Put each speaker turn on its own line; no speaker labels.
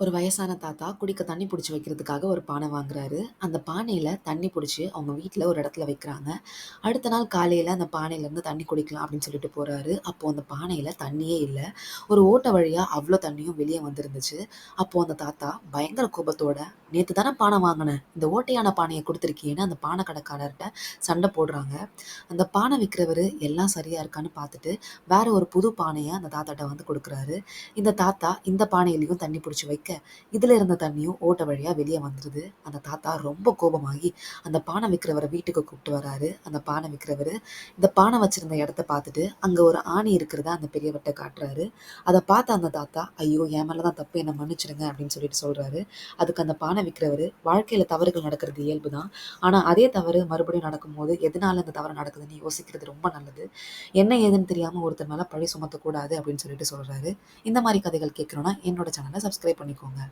ஒரு வயசான தாத்தா குடிக்க தண்ணி புடிச்சு வைக்கிறதுக்காக ஒரு பானை வாங்குறாரு. அந்த பானையில தண்ணி புடிச்சு அவங்க வீட்ல ஒரு இடத்துல வைக்கிறாங்க. அடுத்த நாள் காலையில அந்த பானையிலருந்து தண்ணி குடிக்கலாம் அப்படின்னு சொல்லிட்டு போறாரு. அப்போ அந்த பானையில தண்ணியே இல்ல. ஒரு ஓட்டை வழியா அவ்ளோ தண்ணியும் வெளிய வந்திருந்துச்சு. அப்போ அந்த தாத்தா பயங்கர கோபத்தோட, "நேத்து தானே பானை வாங்குனேன். இந்த ஓட்டையான பானைய குடுத்துருக்கியேன்னு" அந்த பானை கடைக்காரர்ட்ட சண்டை போடுறாங்க. அந்த பானை விக்கிறவரு எல்லாம் சரியா இருக்கான்னு பார்த்துட்டு, வேற ஒரு புது பானைய அந்த தாத்தாட்ட வந்து குடுக்குறாரு. இந்த தாத்தா இந்த பானையிலயும் தண்ணி புடிச்சு வைக்க, இதுல இருந்த தண்ணியும் ஓட்டை வழியா வெளிய வந்துருது. அந்த தாத்தா ரொம்ப கோபமாகி, அந்த பானை விக்கிறவர வீட்டுக்கு கூப்ட்டு வராரு. அந்த பானை விக்கிறவரு, இந்த பானை வச்சிருந்த இடத்த பார்த்துட்டு, அங்க ஒரு ஆணி இருக்கிறத அந்த பெரியவர்ட்ட காட்டுறாரு. அத பார்த்த அந்த தாத்தா, "ஐயோ! என் மேல தான் தப்பு. என்ன மன்னிச்சிடுங்க" அப்படின்னு சொல்லிட்டு சொல்றாரு. அதுக்கு அந்த பானை விக்கிறவரு, "வாழ்க்கையில தவறுகள் நடக்கிறது இயல்பு தான். ஆனா அதே தவறு மறுபடியும் நடக்கும்போது, எதனால இந்த தவறு நடக்குதுன்னு யோசிக்கிறது ரொம்ப நல்லது. என்ன ஏதுன்னு தெரியாம ஒருத்தர் மேல பழி சுமத்தக்கூடாது" அப்படின்னு சொல்லிட்டு சொல்றாரு. இந்த மாரி கதைகள் கேட்கணும்னா என்னோட சேனல சப்ஸ்கிரைப் பண்ணிக்கோங்க.